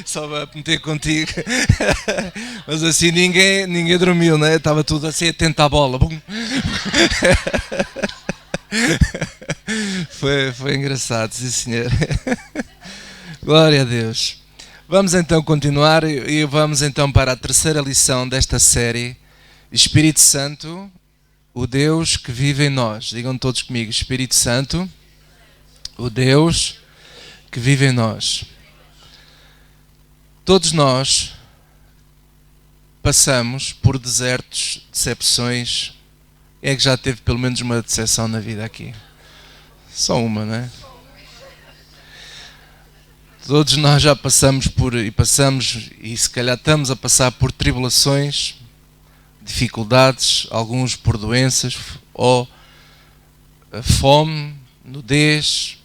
Só para meter contigo. Mas assim ninguém dormiu, né? Estava tudo assim atento à bola. Bum. Foi engraçado, sim senhor. Glória a Deus. Vamos então continuar e vamos então para a terceira lição desta série. Espírito Santo, o Deus que vive em nós. Digam todos comigo, Espírito Santo, o Deus que vive em nós. Todos nós passamos por desertos, decepções. É que já teve pelo menos uma decepção na vida aqui. Só uma, não é? Todos nós já passamos e se calhar estamos a passar por tribulações, dificuldades, alguns por doenças ou fome, nudez.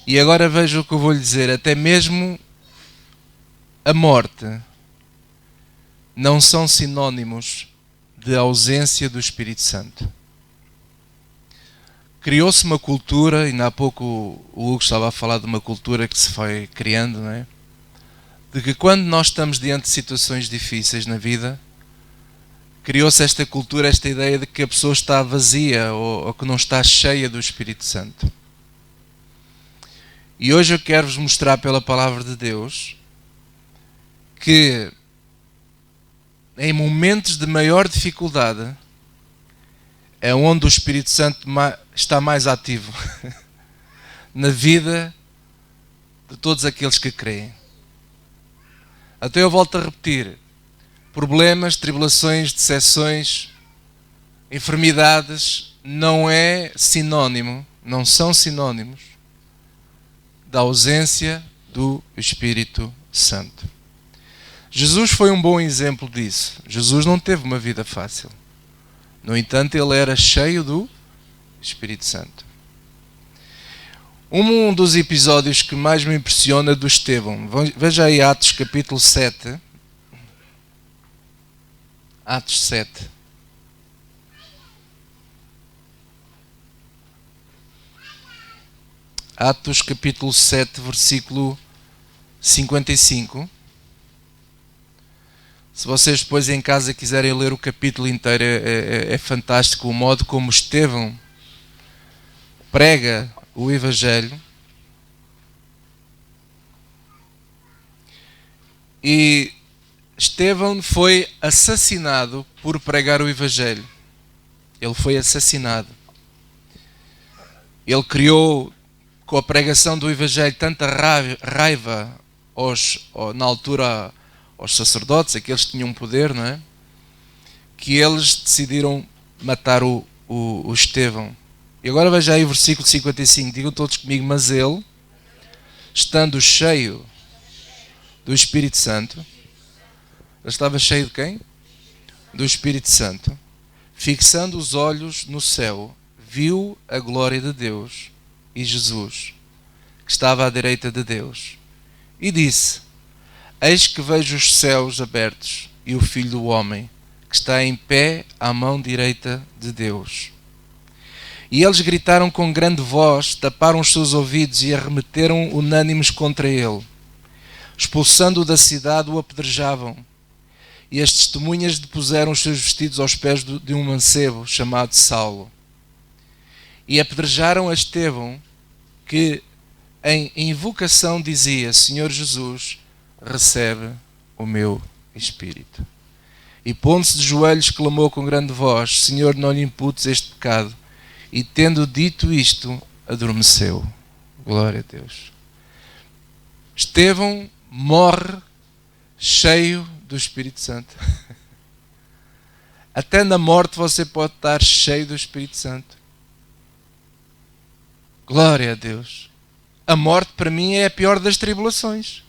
E agora veja o que eu vou lhe dizer, até mesmo a morte não são sinónimos de ausência do Espírito Santo. Criou-se uma cultura, ainda há pouco o Hugo estava a falar de uma cultura que se foi criando, não é? De que quando nós estamos diante de situações difíceis na vida, criou-se esta cultura, esta ideia de que a pessoa está vazia ou que não está cheia do Espírito Santo. E hoje eu quero-vos mostrar pela palavra de Deus que em momentos de maior dificuldade é onde o Espírito Santo está mais ativo na vida de todos aqueles que creem. Até eu volto a repetir, problemas, tribulações, decepções, enfermidades não são sinónimos da ausência do Espírito Santo. Jesus foi um bom exemplo disso. Jesus não teve uma vida fácil. No entanto, ele era cheio do Espírito Santo. Um dos episódios que mais me impressiona é do Estevão. Veja aí Atos capítulo 7. Atos 7. Atos capítulo 7, versículo 55. Se vocês depois em casa quiserem ler o capítulo inteiro, é fantástico o modo como Estevão prega o Evangelho. E Estevão foi assassinado por pregar o Evangelho. Ele foi assassinado. Ele criou, com a pregação do Evangelho, tanta raiva na altura aos sacerdotes, aqueles que tinham poder, não é? Que eles decidiram matar o Estevão. E agora veja aí o versículo 55, digam todos comigo, mas ele, estando cheio do Espírito Santo, ele estava cheio de quem? Do Espírito Santo. Fixando os olhos no céu, viu a glória de Deus e Jesus, que estava à direita de Deus, e disse: Eis que vejo os céus abertos e o Filho do Homem, que está em pé à mão direita de Deus. E eles gritaram com grande voz, taparam os seus ouvidos e arremeteram unânimes contra ele. Expulsando-o da cidade, o apedrejavam. E as testemunhas depuseram os seus vestidos aos pés de um mancebo chamado Saulo. E apedrejaram a Estevão, que em invocação dizia: Senhor Jesus, recebe o meu espírito. E pondo-se de joelhos, clamou com grande voz: Senhor, não lhe imputes este pecado. E tendo dito isto, adormeceu. Glória a Deus. Estevão morre cheio do Espírito Santo. Até na morte você pode estar cheio do Espírito Santo. Glória a Deus. A morte para mim é a pior das tribulações.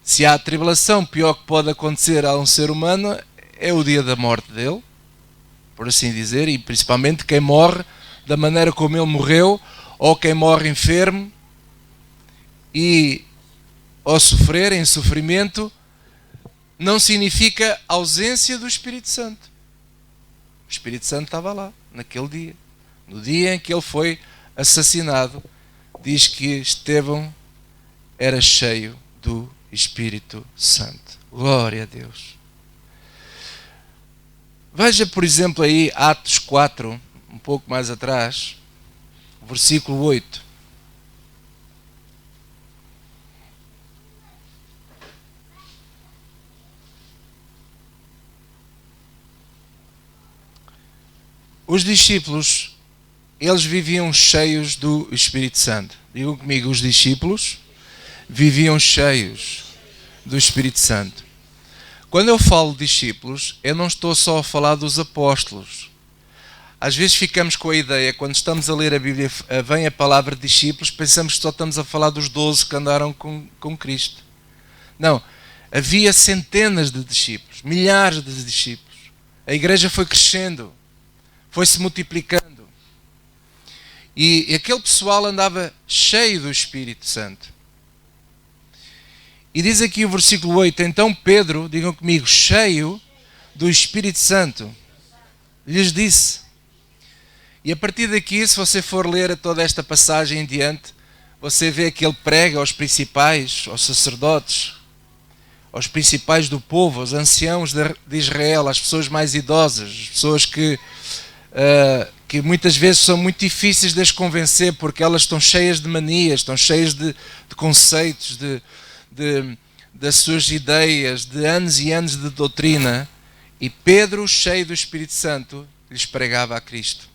Se há tribulação, pior que pode acontecer a um ser humano é o dia da morte dele, por assim dizer, e principalmente quem morre da maneira como ele morreu, ou quem morre enfermo e ao sofrer, em sofrimento, não significa ausência do Espírito Santo. O Espírito Santo estava lá, naquele dia. No dia em que ele foi assassinado, diz que Estevão era cheio do Espírito Santo. Glória a Deus. Veja, por exemplo, aí Atos 4, um pouco mais atrás, versículo 8. Os discípulos, eles viviam cheios do Espírito Santo. Digam comigo, os discípulos viviam cheios do Espírito Santo. Quando eu falo discípulos, eu não estou só a falar dos apóstolos. Às vezes ficamos com a ideia, quando estamos a ler a Bíblia, vem a palavra discípulos, pensamos que só estamos a falar dos 12 que andaram com Cristo. Não, havia centenas de discípulos, milhares de discípulos. A igreja foi crescendo, foi se multiplicando. E aquele pessoal andava cheio do Espírito Santo. E diz aqui o versículo 8, então Pedro, digam comigo, cheio do Espírito Santo, lhes disse. E a partir daqui, se você for ler toda esta passagem em diante, você vê que ele prega aos principais, aos sacerdotes, aos principais do povo, aos anciãos de Israel, às pessoas mais idosas, as pessoas que muitas vezes são muito difíceis de as convencer, porque elas estão cheias de manias, estão cheias de conceitos, das suas ideias, de anos e anos de doutrina. E Pedro, cheio do Espírito Santo, lhes pregava a Cristo.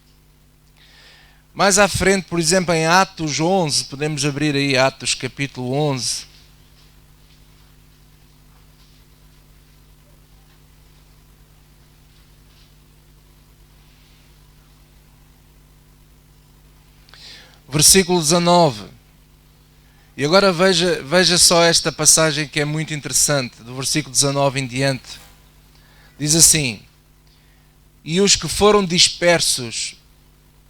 Mais à frente, por exemplo, em Atos 11, podemos abrir aí Atos capítulo 11. Versículo 19. E agora veja só esta passagem que é muito interessante, do versículo 19 em diante. Diz assim: e os que foram dispersos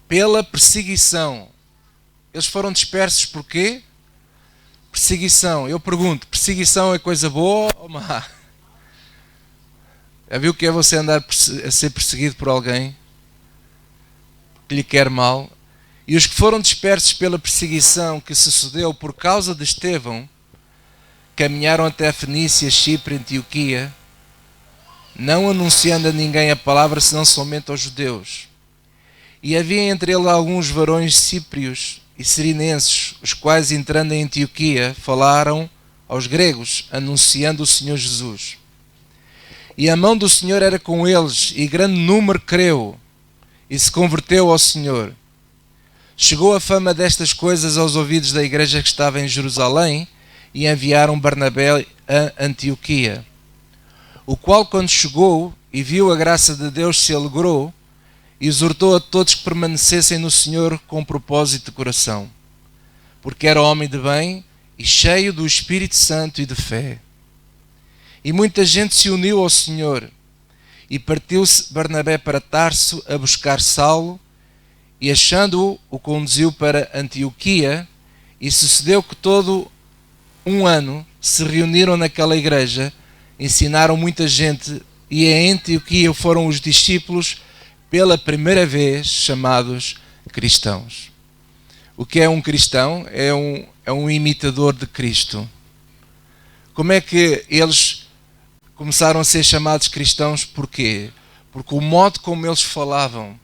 pela perseguição. Eles foram dispersos por quê? Perseguição. Eu pergunto, perseguição é coisa boa ou má? Já viu o que é você andar a ser perseguido por alguém que lhe quer mal? E os que foram dispersos pela perseguição que sucedeu por causa de Estevão, caminharam até a Fenícia, Chipre, Antioquia, não anunciando a ninguém a palavra, senão somente aos judeus. E havia entre eles alguns varões cíprios e sirinenses, os quais, entrando em Antioquia, falaram aos gregos, anunciando o Senhor Jesus. E a mão do Senhor era com eles, e grande número creu, e se converteu ao Senhor. Chegou a fama destas coisas aos ouvidos da igreja que estava em Jerusalém, e enviaram Barnabé a Antioquia. O qual, quando chegou e viu a graça de Deus, se alegrou, e exortou a todos que permanecessem no Senhor com propósito de coração, porque era homem de bem e cheio do Espírito Santo e de fé. E muita gente se uniu ao Senhor, e partiu-se Barnabé para Tarso a buscar Saulo, e achando-o, o conduziu para Antioquia, e sucedeu que todo um ano se reuniram naquela igreja, ensinaram muita gente, e em Antioquia foram os discípulos pela primeira vez chamados cristãos. O que é um cristão? É um imitador de Cristo. Como é que eles começaram a ser chamados cristãos? Porquê? Porque o modo como eles falavam,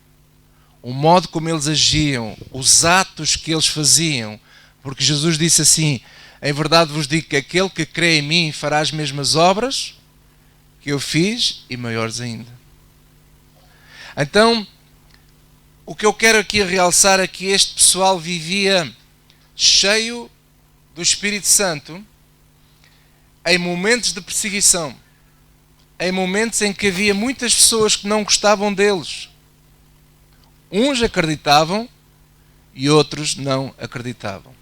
o modo como eles agiam, os atos que eles faziam, porque Jesus disse assim: em verdade vos digo que aquele que crê em mim fará as mesmas obras que eu fiz e maiores ainda. Então, o que eu quero aqui realçar é que este pessoal vivia cheio do Espírito Santo em momentos de perseguição, em momentos em que havia muitas pessoas que não gostavam deles. Uns acreditavam e outros não acreditavam.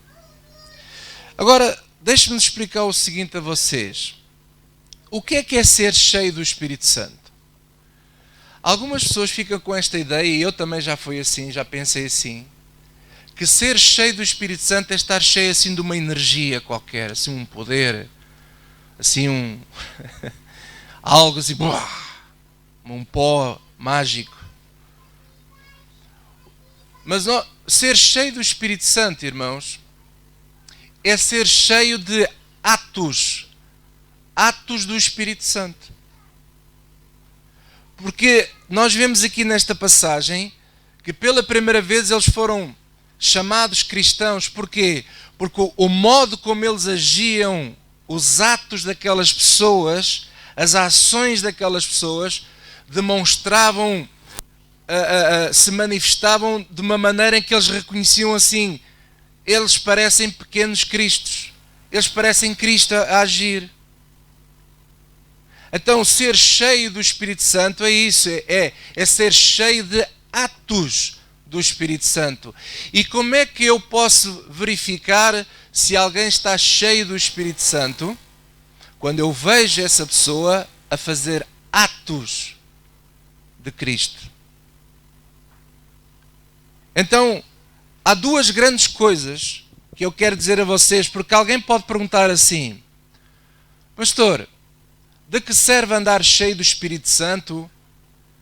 Agora, deixe-me explicar o seguinte a vocês. O que é ser cheio do Espírito Santo? Algumas pessoas ficam com esta ideia, e eu também já fui assim, já pensei assim, que ser cheio do Espírito Santo é estar cheio assim de uma energia qualquer, assim um poder, assim algo assim, um pó mágico. Mas ser cheio do Espírito Santo, irmãos, é ser cheio de atos do Espírito Santo. Porque nós vemos aqui nesta passagem que pela primeira vez eles foram chamados cristãos. Porquê? Porque o modo como eles agiam, os atos daquelas pessoas, as ações daquelas pessoas, demonstravam, se manifestavam de uma maneira em que eles reconheciam assim: eles parecem pequenos cristos, eles parecem Cristo a agir. Então, ser cheio do Espírito Santo é isso, é ser cheio de atos do Espírito Santo. E como é que eu posso verificar se alguém está cheio do Espírito Santo? Quando eu vejo essa pessoa a fazer atos de Cristo. Então, há duas grandes coisas que eu quero dizer a vocês, porque alguém pode perguntar assim: pastor, de que serve andar cheio do Espírito Santo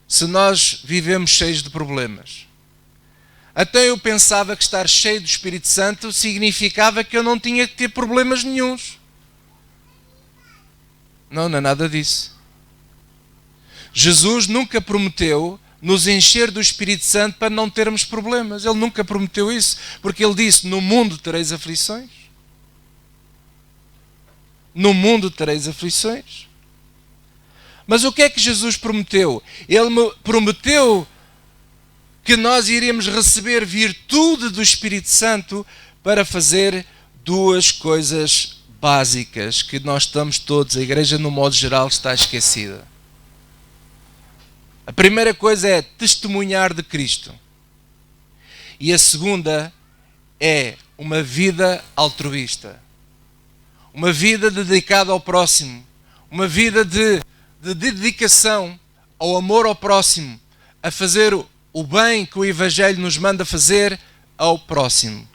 se nós vivemos cheios de problemas? Até eu pensava que estar cheio do Espírito Santo significava que eu não tinha que ter problemas nenhuns. Não é nada disso. Jesus nunca prometeu nos encher do Espírito Santo para não termos problemas. Ele nunca prometeu isso, porque ele disse: no mundo tereis aflições. No mundo tereis aflições. Mas o que é que Jesus prometeu? Ele prometeu que nós iríamos receber virtude do Espírito Santo para fazer duas coisas básicas que nós estamos todos, a igreja no modo geral está esquecida. A primeira coisa é testemunhar de Cristo. E a segunda é uma vida altruísta. Uma vida dedicada ao próximo. Uma vida de dedicação ao amor ao próximo, a fazer o bem que o Evangelho nos manda fazer ao próximo.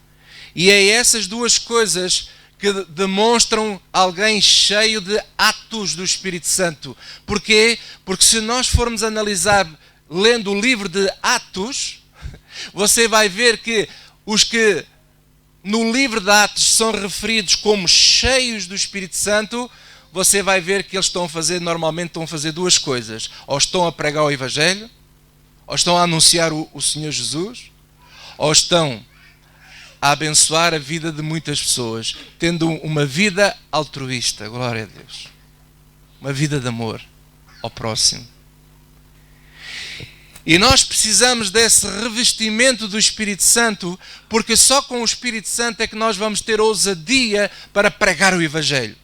E é essas duas coisas que demonstram alguém cheio de atos do Espírito Santo. Porquê? Porque se nós formos analisar lendo o livro de Atos, você vai ver que os que no livro de Atos são referidos como cheios do Espírito Santo, você vai ver que eles normalmente estão a fazer duas coisas: ou estão a pregar o Evangelho, ou estão a anunciar o Senhor Jesus, ou estão a abençoar a vida de muitas pessoas, tendo uma vida altruísta, glória a Deus, uma vida de amor ao próximo. E nós precisamos desse revestimento do Espírito Santo, porque só com o Espírito Santo é que nós vamos ter ousadia para pregar o Evangelho.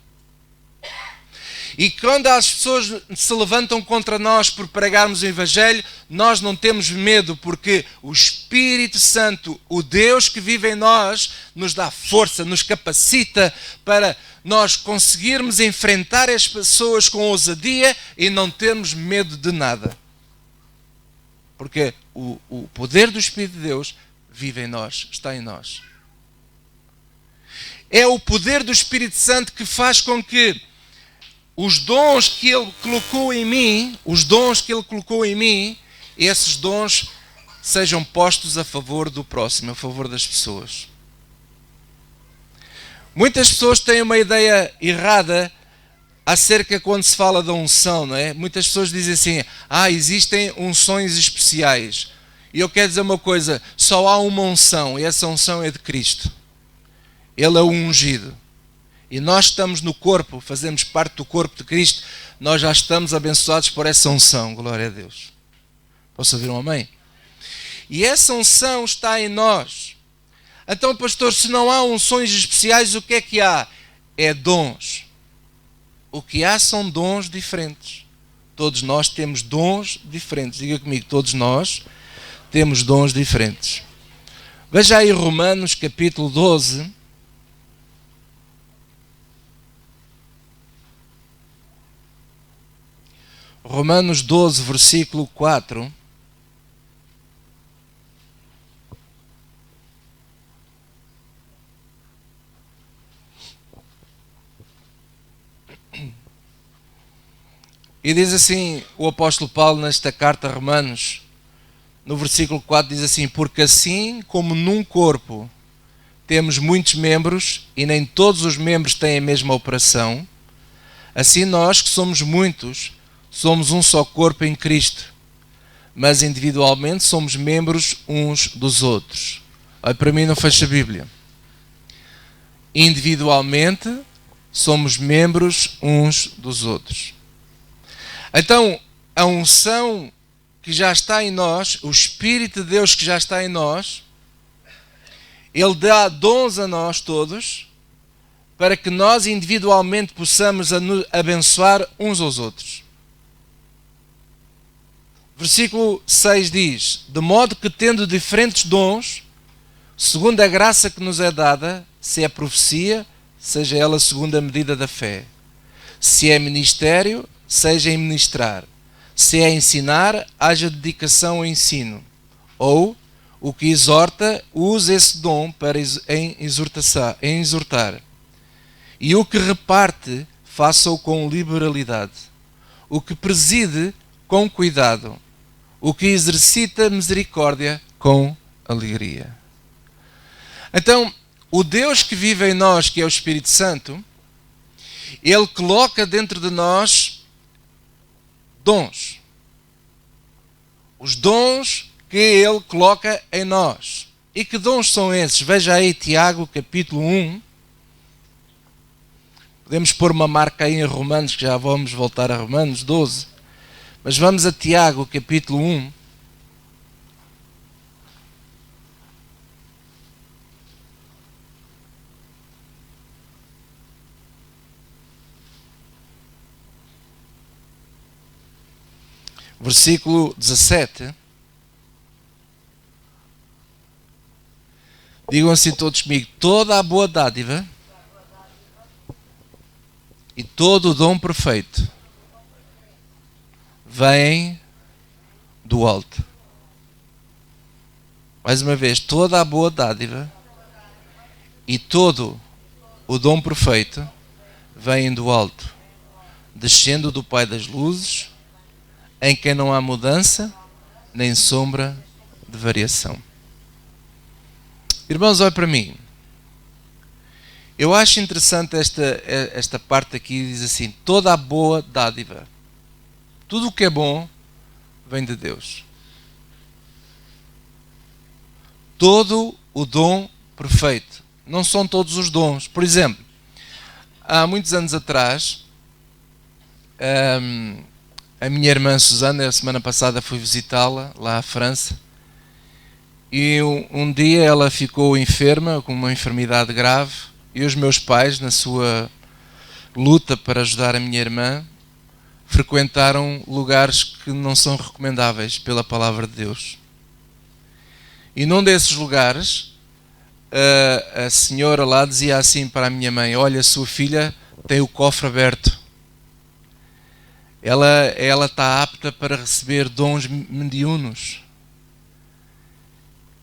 E quando as pessoas se levantam contra nós por pregarmos o Evangelho, nós não temos medo, porque o Espírito Santo, o Deus que vive em nós, nos dá força, nos capacita para nós conseguirmos enfrentar as pessoas com ousadia e não termos medo de nada. Porque o poder do Espírito de Deus vive em nós, está em nós. É o poder do Espírito Santo que faz com que os dons que Ele colocou em mim, esses dons sejam postos a favor do próximo, a favor das pessoas. Muitas pessoas têm uma ideia errada acerca quando se fala da unção, não é? Muitas pessoas dizem assim: existem unções especiais. E eu quero dizer uma coisa: só há uma unção, e essa unção é de Cristo. Ele é o ungido. E nós estamos no corpo, fazemos parte do corpo de Cristo, nós já estamos abençoados por essa unção, glória a Deus. Posso ouvir um amém? E essa unção está em nós. Então, pastor, se não há unções especiais, o que é que há? É dons. O que há são dons diferentes. Todos nós temos dons diferentes. Diga comigo, todos nós temos dons diferentes. Veja aí Romanos capítulo 12. Romanos 12, versículo 4. E diz assim o apóstolo Paulo nesta carta a Romanos: no versículo 4 diz assim: porque assim como num corpo temos muitos membros e nem todos os membros têm a mesma operação, assim nós, que somos muitos, somos um só corpo em Cristo, mas individualmente somos membros uns dos outros. Olha, para mim não fecha a Bíblia. Individualmente somos membros uns dos outros. Então, a unção que já está em nós, o Espírito de Deus que já está em nós, Ele dá dons a nós todos, para que nós individualmente possamos abençoar uns aos outros. Versículo 6 diz: de modo que tendo diferentes dons, segundo a graça que nos é dada, se é profecia, seja ela segundo a medida da fé. Se é ministério, seja em ministrar. Se é ensinar, haja dedicação ao ensino. Ou, o que exorta, use esse dom em exortar. E o que reparte, faça-o com liberalidade. O que preside, com cuidado. O que exercita misericórdia, com alegria. Então, o Deus que vive em nós, que é o Espírito Santo, Ele coloca dentro de nós dons. Os dons que Ele coloca em nós. E que dons são esses? Veja aí Tiago, capítulo 1. Podemos pôr uma marca aí em Romanos, que já vamos voltar a Romanos 12. Mas vamos a Tiago, capítulo 1. Versículo 17. Digam assim todos comigo: toda a boa dádiva e todo o dom perfeito vem do alto. Mais uma vez, toda a boa dádiva e todo o dom perfeito vem do alto, descendo do Pai das luzes, em quem não há mudança nem sombra de variação. Irmãos, olhem para mim. Eu acho interessante esta parte aqui, diz assim: toda a boa dádiva. Tudo o que é bom vem de Deus. Todo o dom perfeito. Não são todos os dons. Por exemplo, há muitos anos atrás, a minha irmã Susana, a semana passada fui visitá-la lá à França, e um dia ela ficou enferma, com uma enfermidade grave, e os meus pais, na sua luta para ajudar a minha irmã, frequentaram lugares que não são recomendáveis pela palavra de Deus. E num desses lugares, a senhora lá dizia assim para a minha mãe: olha, sua filha tem o cofre aberto. Ela está apta para receber dons mediúnicos.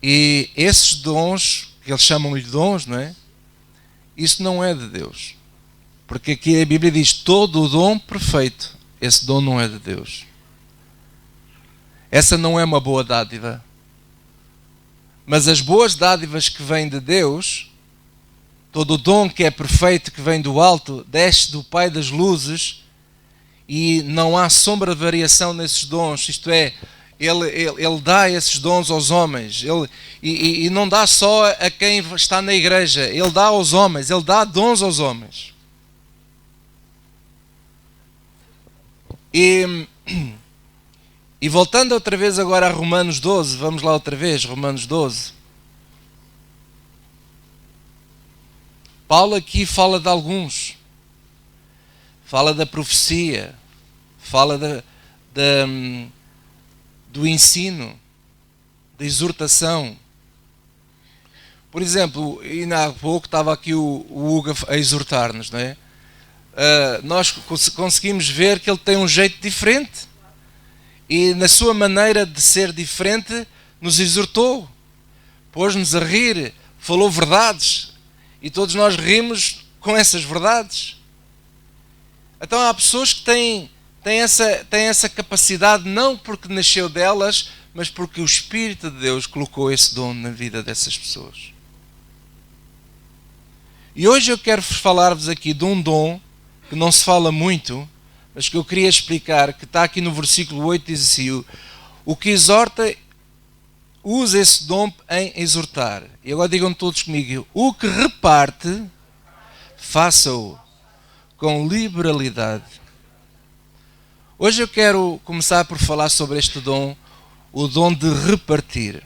E esses dons, que eles chamam-lhe dons, não é? Isso não é de Deus. Porque aqui a Bíblia diz: todo o dom perfeito. Esse dom não é de Deus. Essa não é uma boa dádiva. Mas as boas dádivas que vêm de Deus, todo o dom que é perfeito, que vem do alto, desce do Pai das luzes, e não há sombra de variação nesses dons. Isto é, Ele dá esses dons aos homens. E não dá só a quem está na igreja. Ele dá aos homens. Ele dá dons aos homens. E voltando outra vez agora a Romanos 12. Vamos lá outra vez, Romanos 12. Paulo aqui fala de alguns. Fala da profecia. Fala do ensino, da exortação. Por exemplo, ainda há pouco estava aqui o Hugo a exortar-nos, não é? Nós conseguimos ver que ele tem um jeito diferente, e na sua maneira de ser diferente nos exortou, pôs-nos a rir, falou verdades, e todos nós rimos com essas verdades. Então há pessoas que têm essa capacidade, não porque nasceu delas, mas porque o Espírito de Deus colocou esse dom na vida dessas pessoas. E hoje eu quero falar-vos aqui de um dom que não se fala muito, mas que eu queria explicar, que está aqui no versículo 8, diz assim: o que exorta, usa esse dom em exortar. E agora digam todos comigo: o que reparte, faça-o com liberalidade. Hoje eu quero começar por falar sobre este dom, o dom de repartir.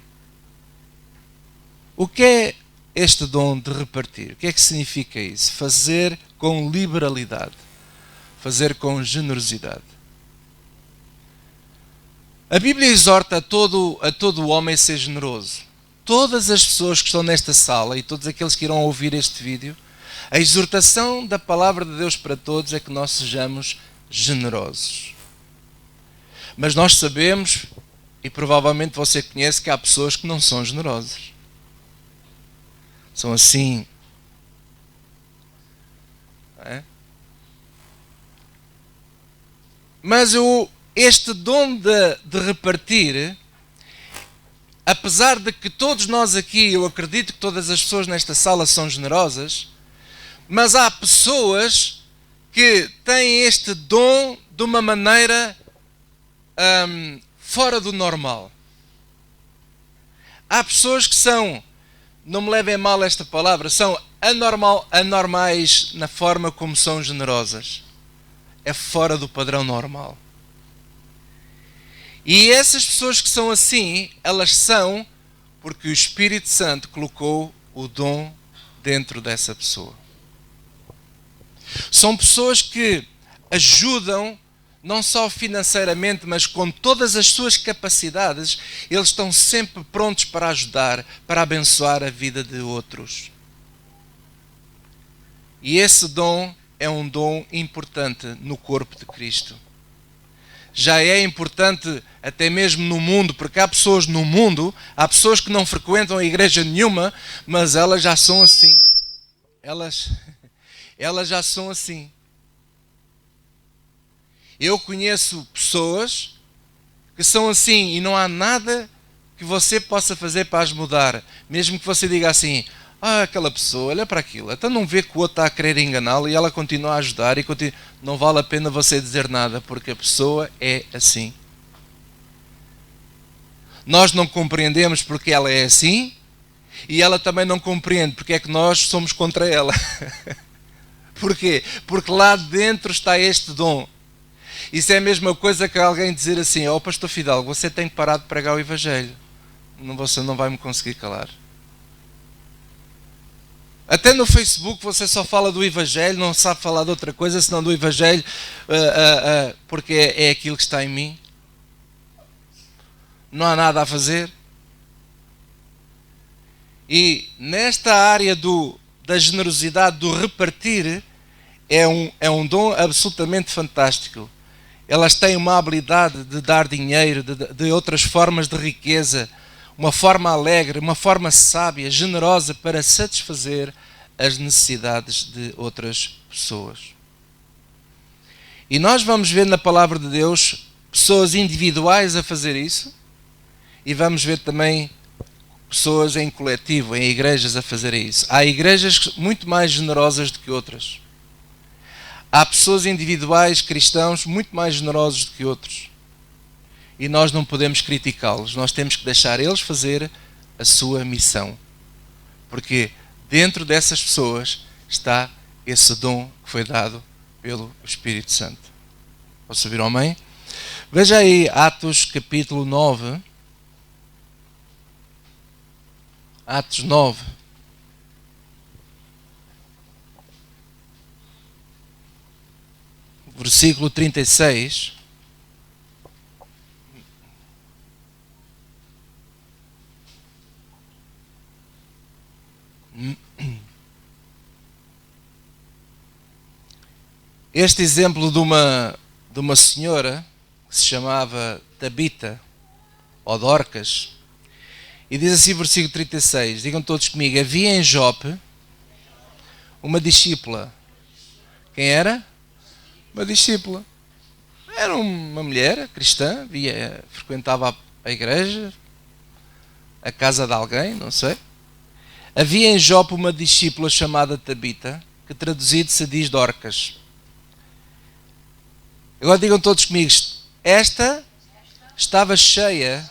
O que é este dom de repartir? O que é que significa isso? Fazer com liberalidade, fazer com generosidade. A Bíblia exorta a todo o homem a ser generoso. Todas as pessoas que estão nesta sala e todos aqueles que irão ouvir este vídeo, a exortação da palavra de Deus para todos é que nós sejamos generosos. Mas nós sabemos, e provavelmente você conhece, que há pessoas que não são generosas. São assim. É? Mas este dom de repartir, apesar de que todos nós aqui, eu acredito que todas as pessoas nesta sala são generosas, mas há pessoas que têm este dom de uma maneira fora do normal. Há pessoas que são, não me levem mal esta palavra, são anormais na forma como são generosas. É fora do padrão normal. E essas pessoas que são assim, elas são porque o Espírito Santo colocou o dom dentro dessa pessoa. São pessoas que ajudam, não só financeiramente, mas com todas as suas capacidades, eles estão sempre prontos para ajudar, para abençoar a vida de outros. E esse dom é um dom importante no corpo de Cristo. Já é importante até mesmo no mundo, porque há pessoas no mundo, há pessoas que não frequentam a igreja nenhuma, mas elas já são assim. Elas já são assim. Eu conheço pessoas que são assim e não há nada que você possa fazer para as mudar. Mesmo que você diga assim: aquela pessoa, olha para aquilo, até não vê que o outro está a querer enganá-la e ela continua a ajudar e continua. Não vale a pena você dizer nada, porque a pessoa é assim. Nós não compreendemos porque ela é assim e ela também não compreende porque é que nós somos contra ela. Porquê? Porque lá dentro está este dom. Isso é a mesma coisa que alguém dizer assim: pastor Fidalgo, você tem que parar de pregar o Evangelho. Você não vai me conseguir calar. Até no Facebook você só fala do Evangelho, não sabe falar de outra coisa senão do Evangelho, porque é aquilo que está em mim. Não há nada a fazer. E nesta área da generosidade, do repartir, é um dom absolutamente fantástico. Elas têm uma habilidade de dar dinheiro, de outras formas de riqueza, uma forma alegre, uma forma sábia, generosa para satisfazer as necessidades de outras pessoas. E nós vamos ver na palavra de Deus pessoas individuais a fazer isso e vamos ver também pessoas em coletivo, em igrejas a fazer isso. Há igrejas muito mais generosas do que outras. Há pessoas individuais, cristãos, muito mais generosos do que outros. E nós não podemos criticá-los. Nós temos que deixar eles fazer a sua missão. Porque dentro dessas pessoas está esse dom que foi dado pelo Espírito Santo. Posso ouvir amém? Veja aí Atos capítulo 9. Atos 9. Versículo 36. Este exemplo de uma senhora que se chamava Tabita, ou Dorcas, e diz assim, versículo 36, digam todos comigo: havia em Jope uma discípula. Quem era? Uma discípula. Era uma mulher cristã, frequentava a igreja, a casa de alguém, não sei. Havia em Jope uma discípula chamada Tabita, que traduzido se diz Dorcas. Agora digam todos comigo, esta estava cheia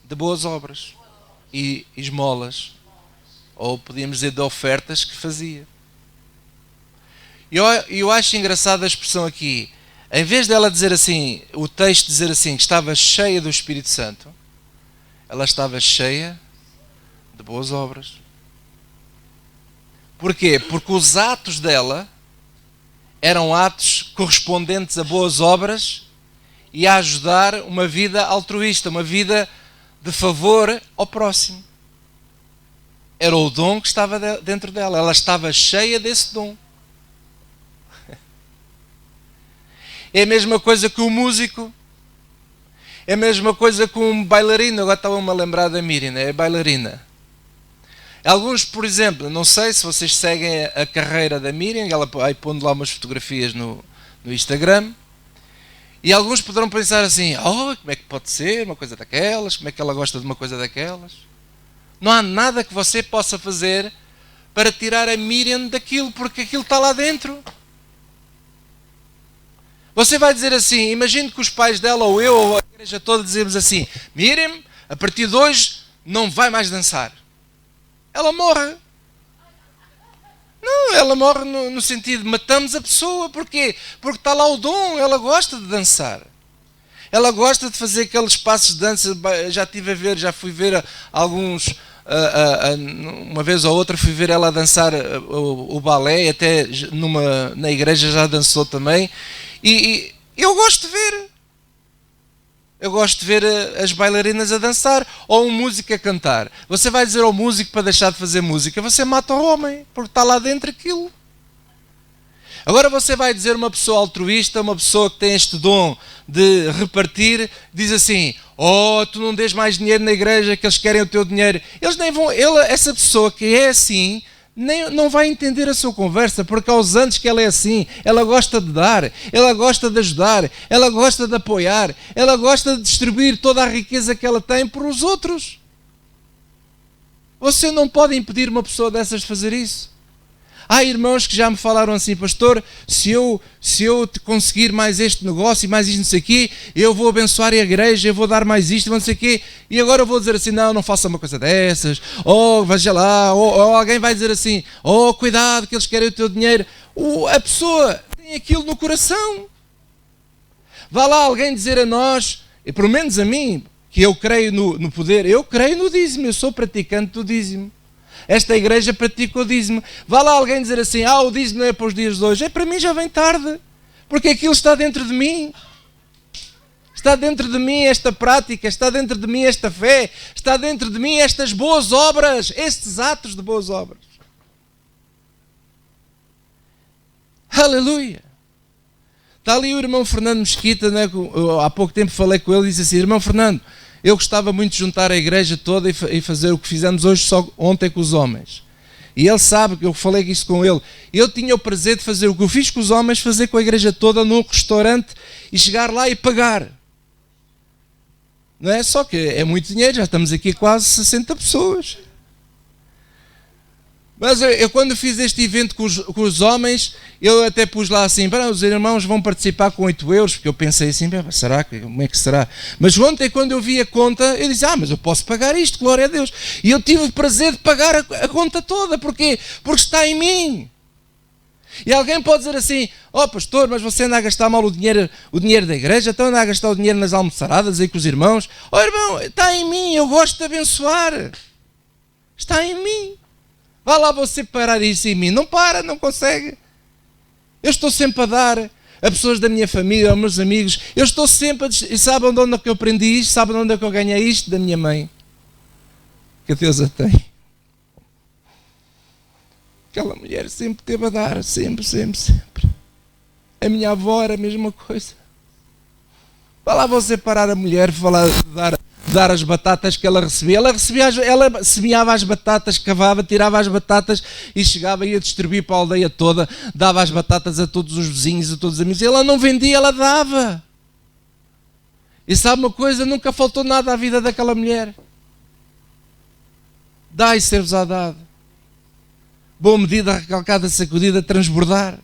de boas obras e esmolas, ou podíamos dizer de ofertas que fazia. Eu acho engraçada a expressão aqui. Em vez dela dizer assim, o texto dizer assim, que estava cheia do Espírito Santo, ela estava cheia de boas obras. Porquê? Porque os atos dela eram atos correspondentes a boas obras e a ajudar uma vida altruísta, uma vida de favor ao próximo. Era o dom que estava dentro dela. Ela estava cheia desse dom. É a mesma coisa que o músico. É a mesma coisa que um bailarino. Agora estava-me a lembrar da Miriam, é bailarina. Alguns, por exemplo, não sei se vocês seguem a carreira da Miriam, ela vai pondo lá umas fotografias no Instagram. E alguns poderão pensar assim, como é que pode ser uma coisa daquelas? Como é que ela gosta de uma coisa daquelas? Não há nada que você possa fazer para tirar a Miriam daquilo, porque aquilo está lá dentro. Você vai dizer assim, imagine que os pais dela, ou eu, ou a igreja toda, dizemos assim, Miriam, a partir de hoje, não vai mais dançar. Ela morre. Não, ela morre no sentido de matamos a pessoa. Porquê? Porque está lá o dom, ela gosta de dançar. Ela gosta de fazer aqueles passos de dança. Já fui ver alguns, uma vez ou outra fui ver ela dançar o balé, até na igreja já dançou também. E eu gosto de ver. Eu gosto de ver as bailarinas a dançar ou um músico a cantar. Você vai dizer ao músico para deixar de fazer música, você mata o homem, porque está lá dentro aquilo. Agora você vai dizer uma pessoa altruísta, uma pessoa que tem este dom de repartir, diz assim, tu não dês mais dinheiro na igreja que eles querem o teu dinheiro. Eles nem vão, essa pessoa que é assim, não vai entender a sua conversa, porque aos anos que ela é assim, ela gosta de dar, ela gosta de ajudar, ela gosta de apoiar, ela gosta de distribuir toda a riqueza que ela tem por os outros. Você não pode impedir uma pessoa dessas de fazer isso. Há irmãos que já me falaram assim, pastor, se eu conseguir mais este negócio e mais isto, não sei o quê, eu vou abençoar a igreja, eu vou dar mais isto, não sei o quê, e agora eu vou dizer assim, não faça uma coisa dessas, veja lá, ou alguém vai dizer assim, cuidado que eles querem o teu dinheiro. A pessoa tem aquilo no coração. Vá lá alguém dizer a nós, e pelo menos a mim, que eu creio no poder, eu creio no dízimo, eu sou praticante do dízimo. Esta igreja pratica o dízimo. Vá lá alguém dizer assim, o dízimo não é para os dias de hoje. Para mim já vem tarde. Porque aquilo está dentro de mim. Está dentro de mim esta prática, está dentro de mim esta fé, está dentro de mim estas boas obras, estes atos de boas obras. Aleluia! Está ali o irmão Fernando Mesquita, né? Há pouco tempo falei com ele e disse assim, irmão Fernando, eu gostava muito de juntar a igreja toda e fazer o que fizemos hoje só ontem com os homens. E ele sabe que eu falei isso com ele. Eu tinha o prazer de fazer o que eu fiz com os homens, fazer com a igreja toda num restaurante e chegar lá e pagar. Não é? Só que é muito dinheiro, já estamos aqui quase 60 pessoas. Mas eu quando fiz este evento com os homens, eu até pus lá assim, os irmãos vão participar com 8 euros, porque eu pensei assim, será? Como é que será? Mas ontem quando eu vi a conta, eu disse, mas eu posso pagar isto, glória a Deus. E eu tive o prazer de pagar a conta toda, porquê? Porque está em mim. E alguém pode dizer assim, pastor, mas você anda a gastar mal o dinheiro da igreja, então anda a gastar o dinheiro nas almoçaradas aí com os irmãos. Irmão, está em mim, eu gosto de abençoar. Está em mim. Vá lá você parar isso em mim. Não para, não consegue. Eu estou sempre a dar a pessoas da minha família, aos meus amigos. Eu estou sempre e sabem de onde é que eu aprendi isto? Sabem de onde é que eu ganhei isto? Da minha mãe. Que Deus a tem. Aquela mulher sempre teve a dar. Sempre, sempre, sempre. A minha avó era a mesma coisa. Vá lá você parar a mulher, falar de dar as batatas que ela recebia. Ela semeava as batatas, cavava, tirava as batatas e chegava e ia distribuir para a aldeia toda, dava as batatas a todos os vizinhos, a todos os amigos. E ela não vendia, ela dava. E sabe uma coisa? Nunca faltou nada à vida daquela mulher. Dai, ser-vos-á dado. Boa medida, recalcada, sacudida, transbordar.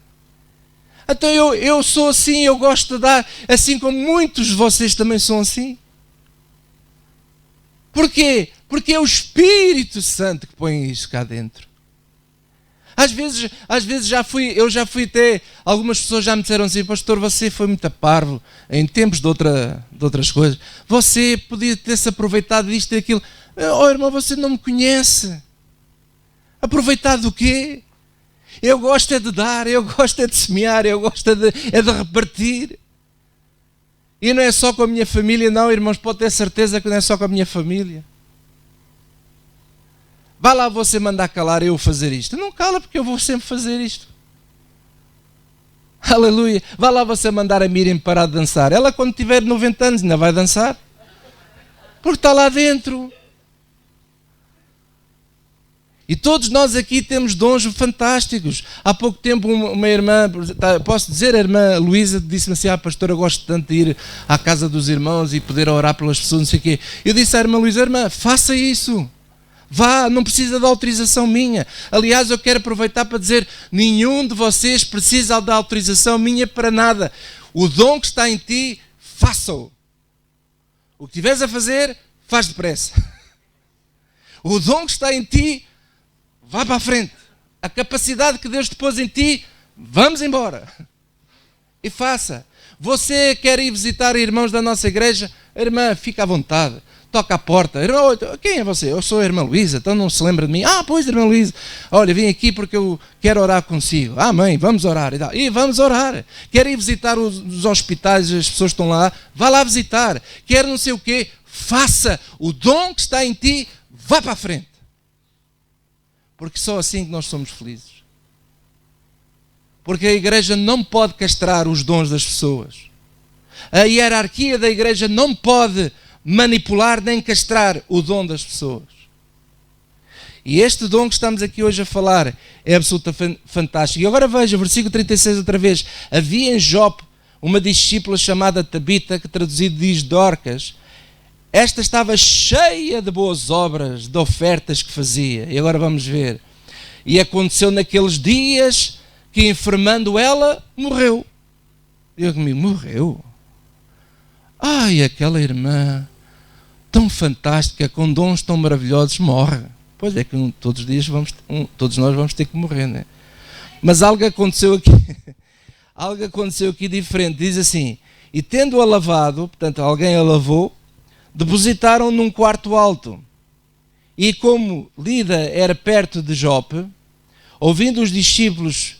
Então eu sou assim, eu gosto de dar, assim como muitos de vocês também são assim. Porquê? Porque é o Espírito Santo que põe isso cá dentro. Às vezes eu já fui até, algumas pessoas já me disseram assim: pastor, você foi muito parvo em tempos de outras coisas. Você podia ter-se aproveitado disto e daquilo. Oh irmão, você não me conhece. Aproveitar do quê? Eu gosto é de dar, eu gosto é de semear, eu gosto é de repartir. E não é só com a minha família, não, irmãos, pode ter certeza que não é só com a minha família. Vá lá você mandar calar eu fazer isto. Não cala, porque eu vou sempre fazer isto. Aleluia. Vá lá você mandar a Miriam parar de dançar. Ela, quando tiver 90 anos, ainda vai dançar. Porque está lá dentro. E todos nós aqui temos dons fantásticos. Há pouco tempo uma irmã, posso dizer, a irmã Luísa disse-me assim: pastor, eu gosto tanto de ir à casa dos irmãos e poder orar pelas pessoas, não sei o quê. Eu disse à irmã Luísa: irmã, faça isso. Vá, não precisa de autorização minha. Aliás, eu quero aproveitar para dizer: nenhum de vocês precisa da autorização minha para nada. O dom que está em ti, faça-o. O que tiveres a fazer, faz depressa. O dom que está em ti, vá para a frente. A capacidade que Deus te pôs em ti, vamos embora. E faça. Você quer ir visitar irmãos da nossa igreja? Irmã, fica à vontade. Toca à porta. Irmão, quem é você? Eu sou a irmã Luísa, então não se lembra de mim. Pois, irmã Luísa. Olha, vim aqui porque eu quero orar consigo. Mãe, vamos orar. E vamos orar. Quer ir visitar os hospitais, as pessoas estão lá? Vá lá visitar. Quer não sei o quê? Faça. O dom que está em ti, vá para a frente. Porque só assim que nós somos felizes. Porque a igreja não pode castrar os dons das pessoas. A hierarquia da igreja não pode manipular nem castrar o dom das pessoas. E este dom que estamos aqui hoje a falar é absolutamente fantástico. E agora veja, versículo 36 outra vez. Havia em Jope uma discípula chamada Tabita, que traduzido diz Dorcas. Esta estava cheia de boas obras, de ofertas que fazia. E agora vamos ver. E aconteceu naqueles dias que, enfermando ela, morreu. Eu comigo, morreu? Aquela irmã tão fantástica, com dons tão maravilhosos, morre. Pois é que todos nós vamos ter que morrer, né? Mas algo aconteceu aqui. Algo aconteceu aqui diferente. Diz assim: e tendo-a lavado, portanto alguém a lavou, depositaram num quarto alto. E como Lida era perto de Jope, ouvindo os discípulos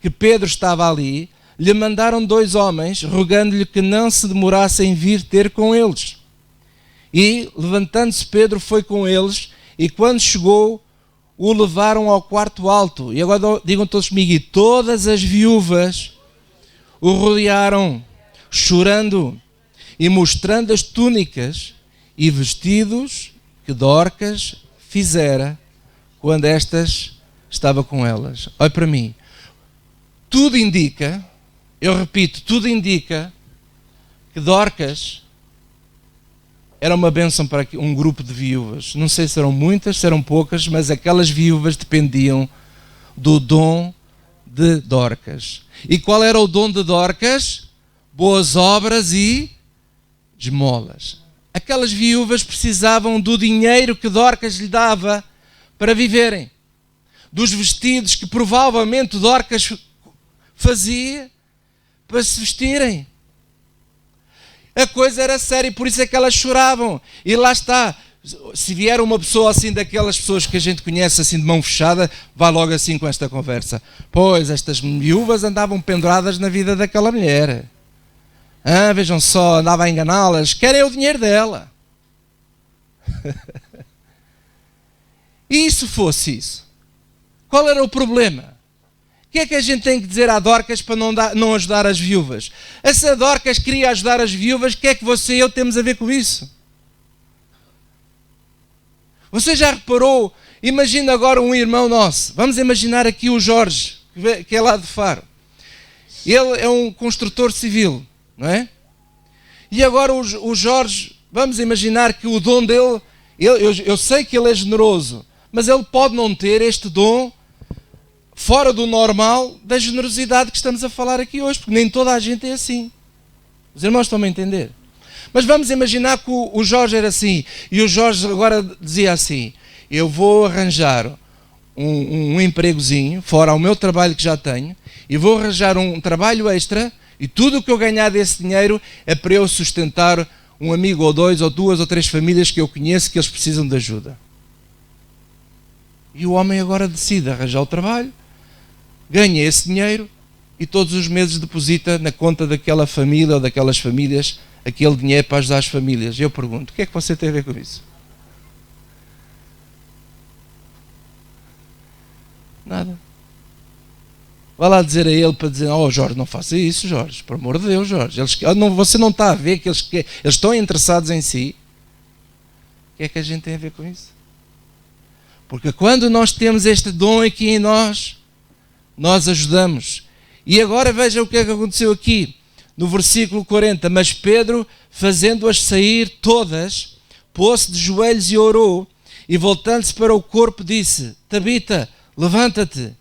que Pedro estava ali, lhe mandaram 2 homens, rogando-lhe que não se demorasse em vir ter com eles. E, levantando-se, Pedro foi com eles, e quando chegou, o levaram ao quarto alto. E agora digam todos comigo: e todas as viúvas o rodearam, chorando e mostrando as túnicas e vestidos que Dorcas fizera quando estas estava com elas. Olha para mim. Tudo indica, eu repito, tudo indica que Dorcas era uma bênção para um grupo de viúvas. Não sei se eram muitas, se eram poucas, mas aquelas viúvas dependiam do dom de Dorcas. E qual era o dom de Dorcas? Boas obras e esmolas. Aquelas viúvas precisavam do dinheiro que Dorcas lhe dava para viverem, dos vestidos que provavelmente Dorcas fazia para se vestirem. A coisa era séria e por isso é que elas choravam. E lá está. Se vier uma pessoa assim, daquelas pessoas que a gente conhece assim de mão fechada, vá logo assim com esta conversa. Pois, estas viúvas andavam penduradas na vida daquela mulher. Vejam só, andava a enganá-las. Querem o dinheiro dela. E se fosse isso? Qual era o problema? O que é que a gente tem que dizer à Dorcas para não ajudar as viúvas? Se a Dorcas queria ajudar as viúvas, o que é que você e eu temos a ver com isso? Você já reparou? Imagina agora um irmão nosso. Vamos imaginar aqui o Jorge, que é lá de Faro. Ele é um construtor civil, não é? E agora o Jorge, vamos imaginar que o dom dele, eu sei que ele é generoso, mas ele pode não ter este dom fora do normal da generosidade que estamos a falar aqui hoje, porque nem toda a gente é assim. Os irmãos estão-me a entender? Mas vamos imaginar que o Jorge era assim, e o Jorge agora dizia assim: eu vou arranjar um empregozinho, fora o meu trabalho que já tenho, e vou arranjar um trabalho extra, e tudo o que eu ganhar desse dinheiro é para eu sustentar um amigo ou dois, ou duas ou três famílias que eu conheço que eles precisam de ajuda. E o homem agora decide arranjar o trabalho, ganha esse dinheiro e todos os meses deposita na conta daquela família ou daquelas famílias aquele dinheiro para ajudar as famílias. E eu pergunto, o que é que você tem a ver com isso? Nada. Vai lá dizer a ele para dizer: oh Jorge, não faça isso, Jorge, por amor de Deus, Jorge. Você não está a ver que eles estão interessados em si. O que é que a gente tem a ver com isso? Porque quando nós temos este dom aqui em nós ajudamos. E agora veja o que é que aconteceu aqui, no versículo 40. Mas Pedro, fazendo-as sair todas, pôs-se de joelhos e orou, e voltando-se para o corpo disse: Tabita, levanta-te.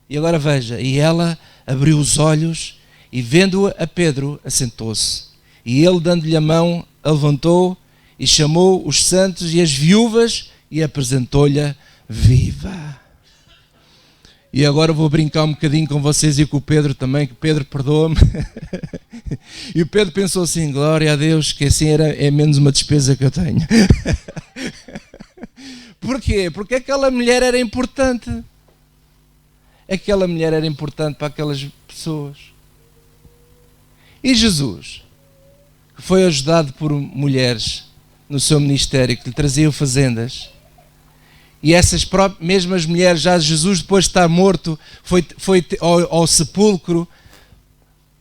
E agora veja, e ela abriu os olhos, e vendo a Pedro, assentou-se. E ele, dando-lhe a mão, a levantou, e chamou os santos e as viúvas, e apresentou-lhe viva. E agora vou brincar um bocadinho com vocês e com o Pedro também, que o Pedro perdoa-me. E o Pedro pensou assim: glória a Deus, que assim é menos uma despesa que eu tenho. Porquê? Porque aquela mulher era importante. Aquela mulher era importante para aquelas pessoas. E Jesus, que foi ajudado por mulheres no seu ministério, que lhe traziam fazendas, e essas mesmas mulheres, já Jesus depois de estar morto, foi ao sepulcro,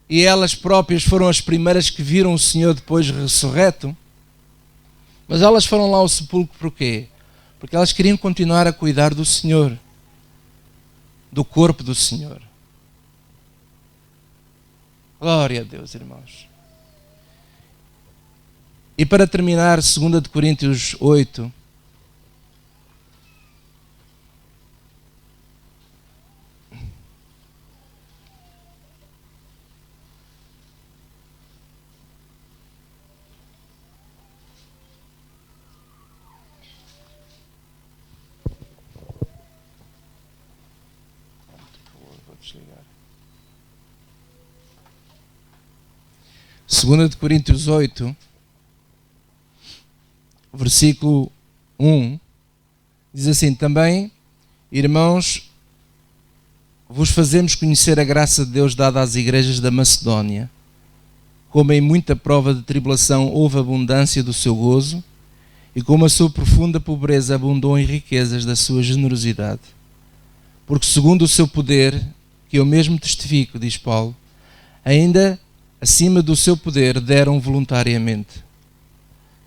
e elas próprias foram as primeiras que viram o Senhor depois ressurreto. Mas elas foram lá ao sepulcro por quê? Porque elas queriam continuar a cuidar do Senhor, do corpo do Senhor. Glória a Deus, irmãos. E para terminar, 2 Coríntios 8. Segunda de Coríntios 8, versículo 1, diz assim: também, irmãos, vos fazemos conhecer a graça de Deus dada às igrejas da Macedónia. Como em muita prova de tribulação houve abundância do seu gozo, e como a sua profunda pobreza abundou em riquezas da sua generosidade. Porque segundo o seu poder, que eu mesmo testifico, diz Paulo, ainda acima do seu poder deram voluntariamente,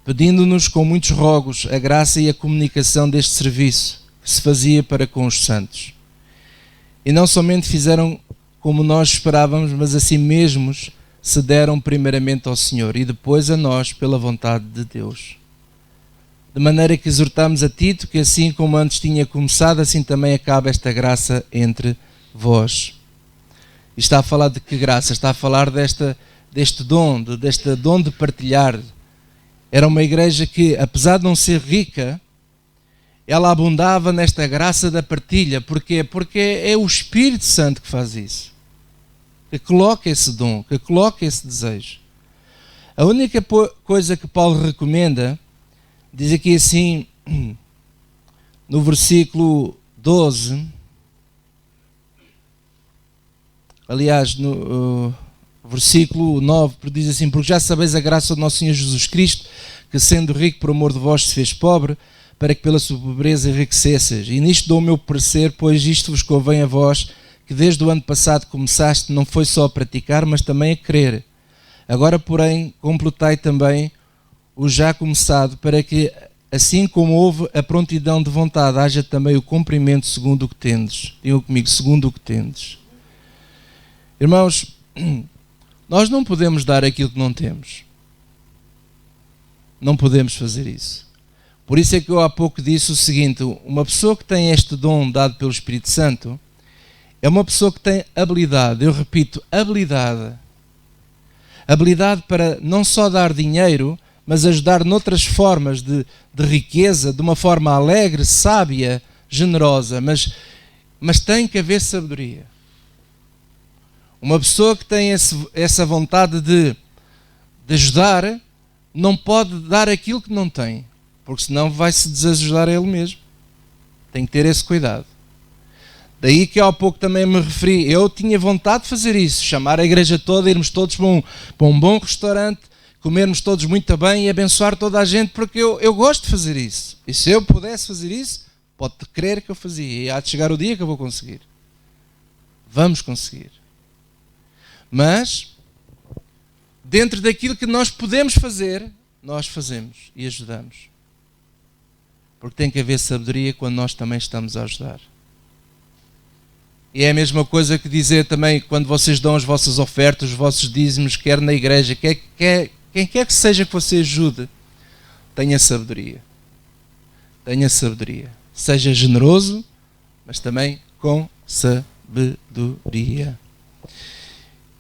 pedindo-nos com muitos rogos a graça e a comunicação deste serviço que se fazia para com os santos. E não somente fizeram como nós esperávamos, mas assim mesmos se deram primeiramente ao Senhor e depois a nós pela vontade de Deus. De maneira que exortamos a Tito que assim como antes tinha começado, assim também acaba esta graça entre vós. E está a falar de que graça? Está a falar deste dom de partilhar. Era uma igreja que, apesar de não ser rica, ela abundava nesta graça da partilha. Porquê? Porque é o Espírito Santo que faz isso, que coloca esse dom, que coloca esse desejo. A única coisa que Paulo recomenda, diz aqui assim, no versículo 12, aliás, no versículo 9, diz assim: porque já sabeis a graça do nosso Senhor Jesus Cristo, que sendo rico por amor de vós se fez pobre, para que pela sua pobreza enriquecesseis. E nisto dou o meu parecer, pois isto vos convém a vós, que desde o ano passado começaste, não foi só a praticar, mas também a crer. Agora, porém, completai também o já começado, para que, assim como houve a prontidão de vontade, haja também o cumprimento segundo o que tendes. Digam comigo, segundo o que tendes. Irmãos, nós não podemos dar aquilo que não temos. não podemos fazer isso. Por isso é que eu há pouco disse o seguinte: uma pessoa que tem este dom dado pelo Espírito Santo é uma pessoa que tem habilidade, eu repito, habilidade para não só dar dinheiro, mas ajudar noutras formas de riqueza, de uma forma alegre, sábia, generosa, mas tem que haver sabedoria. Uma pessoa que tem essa vontade de ajudar, não pode dar aquilo que não tem, porque senão vai se desajudar a ele mesmo. Tem que ter esse cuidado. Daí que há pouco também me referi, eu tinha vontade de fazer isso, chamar a igreja toda, irmos todos para um bom restaurante, comermos todos muito bem e abençoar toda a gente, porque eu gosto de fazer isso. E se eu pudesse fazer isso, pode crer que eu fazia. E há de chegar o dia que eu vou conseguir. Vamos conseguir. Mas, dentro daquilo que nós podemos fazer, nós fazemos e ajudamos. Porque tem que haver sabedoria quando nós também estamos a ajudar. E é a mesma coisa que dizer também, quando vocês dão as vossas ofertas, os vossos dízimos, quer na igreja, quem quer que seja que você ajude, tenha sabedoria. Tenha sabedoria. Seja generoso, mas também com sabedoria.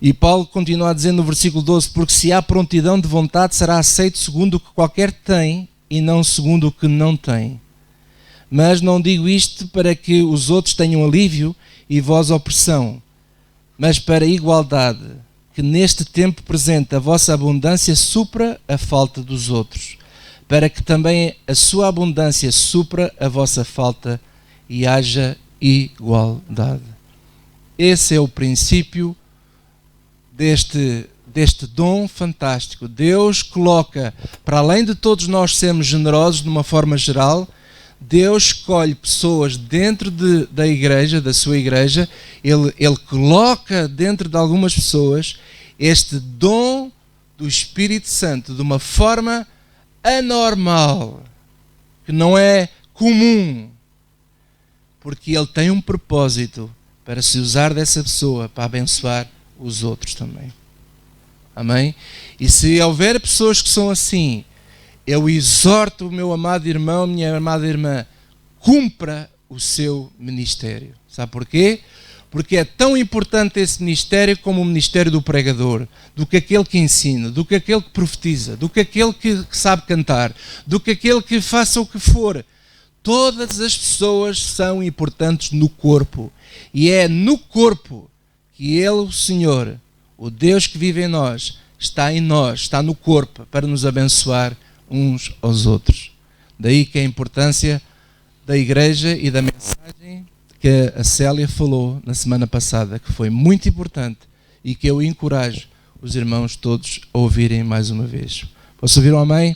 E Paulo continua a dizer no versículo 12: porque se há prontidão de vontade, será aceito segundo o que qualquer tem e não segundo o que não tem. Mas não digo isto para que os outros tenham alívio e vós opressão, mas para a igualdade, que neste tempo presente a vossa abundância supra a falta dos outros, para que também a sua abundância supra a vossa falta e haja igualdade. Esse é o princípio deste dom fantástico. Deus coloca, para além de todos nós sermos generosos de uma forma geral, Deus escolhe pessoas dentro da igreja, da sua igreja, Ele coloca dentro de algumas pessoas este dom do Espírito Santo de uma forma anormal, que não é comum, porque Ele tem um propósito para se usar dessa pessoa para abençoar os outros também. Amém? E se houver pessoas que são assim, eu exorto o meu amado irmão, minha amada irmã, cumpra o seu ministério. Sabe porquê? Porque é tão importante esse ministério como o ministério do pregador, do que aquele que ensina, do que aquele que profetiza, do que aquele que sabe cantar, do que aquele que faça o que for. Todas as pessoas são importantes no corpo. E é no corpo que Ele, o Senhor, o Deus que vive em nós, está no corpo para nos abençoar uns aos outros. Daí que a importância da igreja e da mensagem que a Célia falou na semana passada, que foi muito importante e que eu encorajo os irmãos todos a ouvirem mais uma vez. Posso ouvir um amém?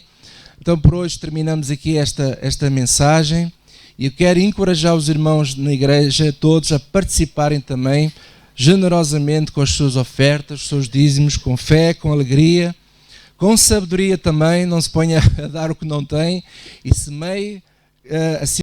Então por hoje terminamos aqui esta mensagem e eu quero encorajar os irmãos na igreja todos a participarem também generosamente com as suas ofertas, os seus dízimos, com fé, com alegria, com sabedoria também, não se ponha a dar o que não tem e semeie assim